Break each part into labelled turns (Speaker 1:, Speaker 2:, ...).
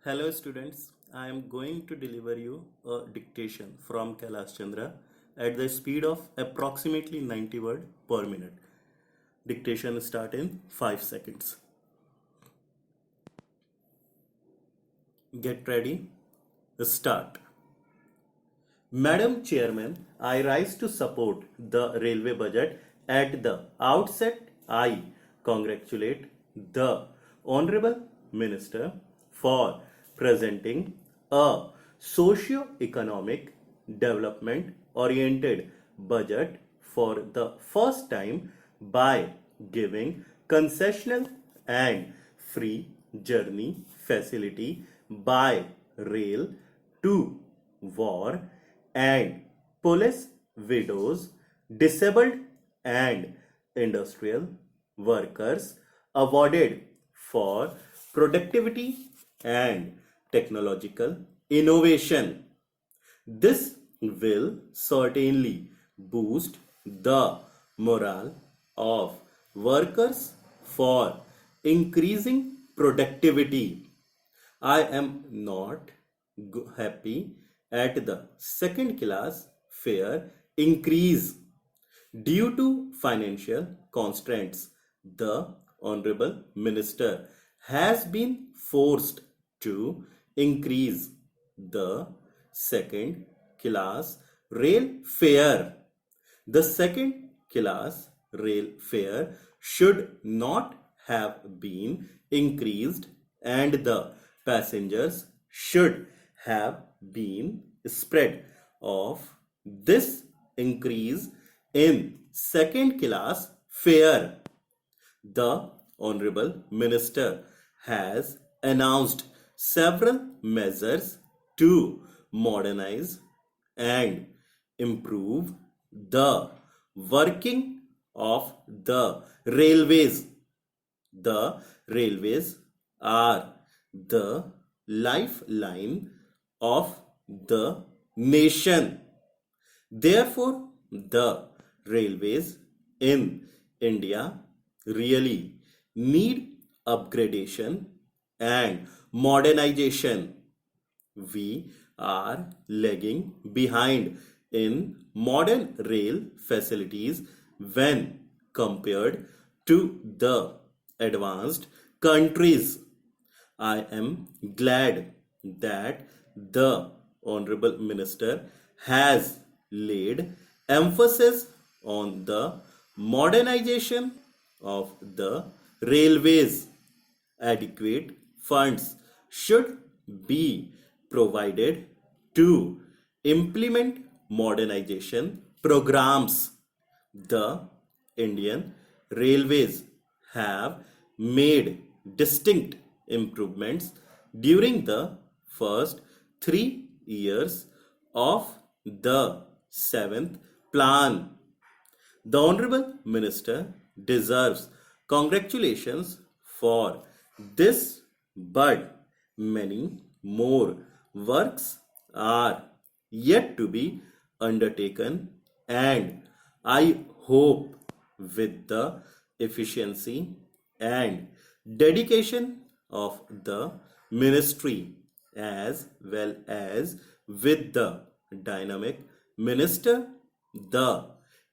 Speaker 1: Hello students, I am going to deliver you a dictation from Kailash Chandra at the speed of approximately 90 words per minute. Dictation start in 5 seconds. Get ready. Start. Madam Chairman, I rise to support the railway budget. At the outset, I congratulate the Honorable Minister for presenting a socio-economic development oriented budget for the first time by giving concessional and free journey facility by rail to war and police widows, disabled and industrial workers awarded for productivity and technological innovation. This will certainly boost the morale of workers for increasing productivity. I am not happy at the second class fare increase due to financial constraints. The Honorable Minister has been forced to increase the second class rail fare. The second class rail fare should not have been increased and the passengers should have been spread of this increase in second class fare. The Honorable Minister has announced several measures to modernize and improve the working of the railways. The railways are the lifeline of the nation. Therefore, the railways in India really need upgradation and modernization. We are lagging behind in modern rail facilities when compared to the advanced countries. I am glad that the Honorable Minister has laid emphasis on the modernization of the railways. Adequate funds should be provided to implement modernization programs. The Indian Railways have made distinct improvements during the first 3 years of the seventh plan. The Honorable Minister deserves congratulations for this, but many more works are yet to be undertaken, and I hope with the efficiency and dedication of the ministry as well as with the dynamic minister, the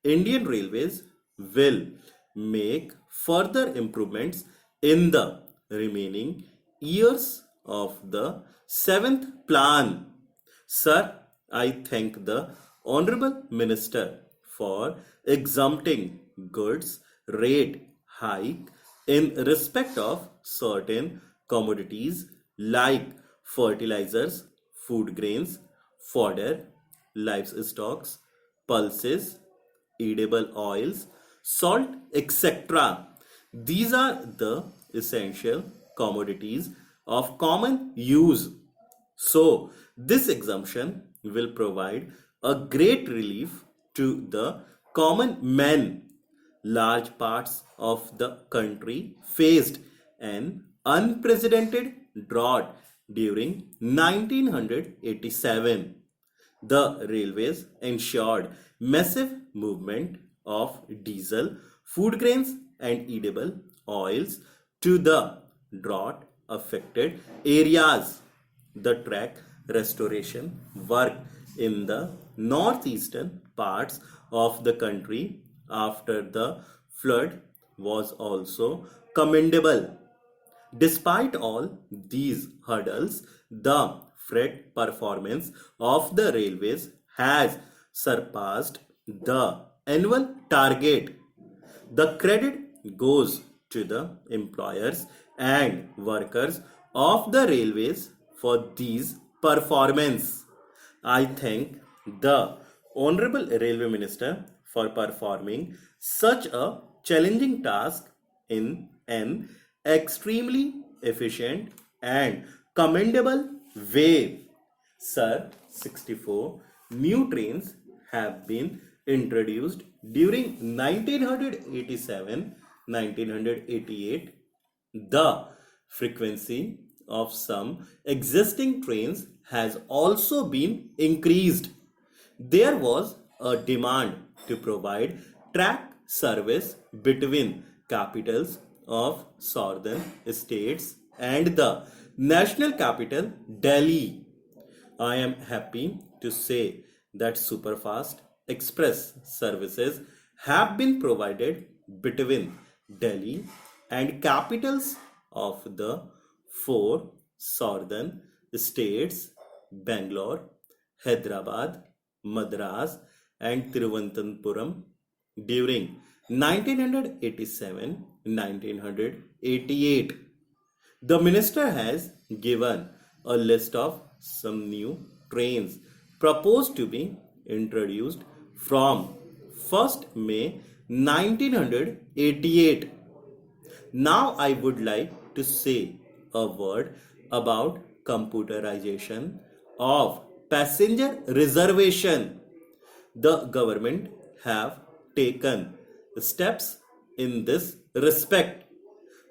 Speaker 1: Indian Railways will make further improvements in the remaining years of the seventh plan. Sir, I thank the Honorable Minister for exempting goods rate hike in respect of certain commodities like fertilizers, food grains, fodder, livestock, pulses, edible oils, salt, etc. These are the essential commodities of common use. So, this exemption will provide a great relief to the common man. Large parts of the country faced an unprecedented drought during 1987. The railways ensured massive movement of diesel, food grains, and edible oils to the drought affected areas. the track restoration work in the northeastern parts of the country after the flood was also commendable. Despite all these hurdles, the freight performance of the railways has surpassed the annual target. The credit goes to the employers and workers of the railways for these performance. I thank the Honorable Railway Minister for performing such a challenging task in an extremely efficient and commendable way. Sir, 64 new trains have been introduced during 1987 1988. The frequency of some existing trains has also been increased. There was a demand to provide track service between capitals of southern states and the national capital Delhi. I am happy to say that superfast express services have been provided between Delhi and capitals of the four southern states Bangalore, Hyderabad, Madras, and Thiruvananthapuram during 1987 1988. The minister has given a list of some new trains proposed to be introduced from 1st May 1988. Now I would like to say a word about computerization of passenger reservation. The government have taken steps in this respect,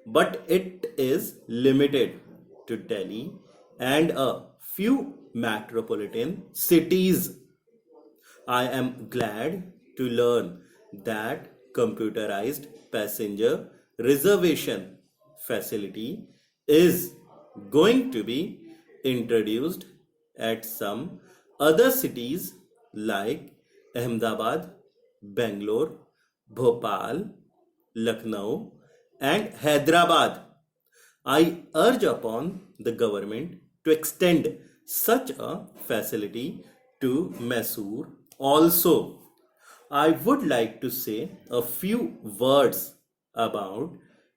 Speaker 1: but it is limited to Delhi and a few metropolitan cities. I am glad to learn that computerized passenger reservation facility is going to be introduced at some other cities like Ahmedabad, Bangalore, Bhopal, Lucknow, and Hyderabad. I urge upon the government to extend such a facility to Mysore also. I would like to say a few words about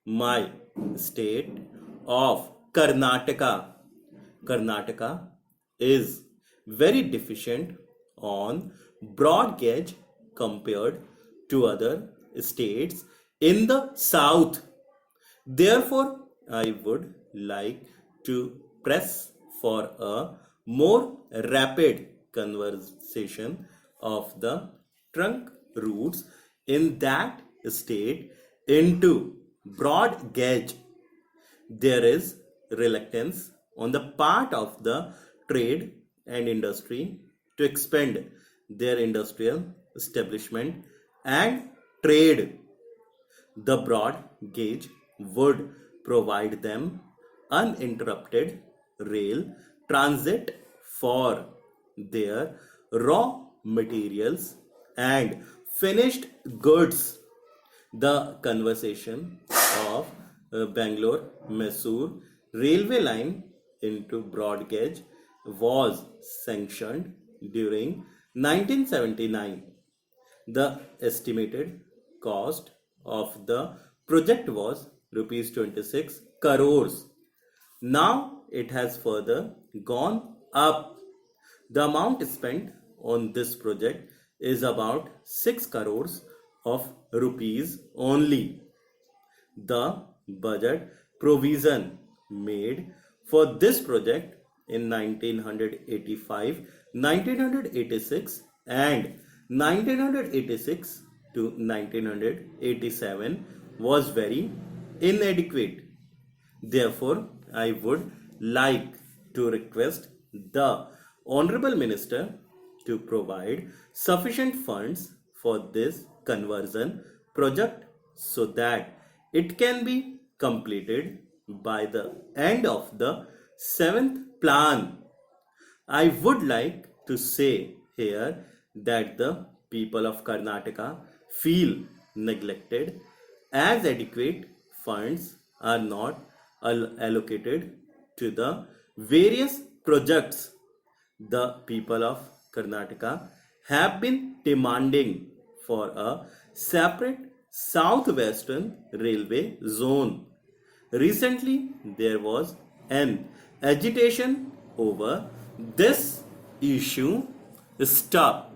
Speaker 1: my state of Karnataka. Karnataka is very deficient on broad gauge compared to other states in the south. Therefore, I would like to press for a more rapid conversation of the trunk routes in that state into broad gauge. There is reluctance on the part of the trade and industry to expand their industrial establishment and trade. The broad gauge would provide them uninterrupted rail transit for their raw materials and finished goods. The conversion of Bangalore Mysore railway line into broad gauge was sanctioned during 1979. The estimated cost of the project was rupees 26 crores. Now it has further gone up. The amount spent on this project is about 6 crores of rupees only. The budget provision made for this project in 1985, 1986 and 1986 to 1987 was very inadequate. Therefore, I would like to request the Honorable Minister to provide sufficient funds for this conversion project so that it can be completed by the end of the seventh plan. I would like to say here that the people of Karnataka feel neglected as adequate funds are not allocated to the various projects. The people of Karnataka have been demanding for a separate southwestern railway zone. Recently, there was an agitation over this issue. Stop.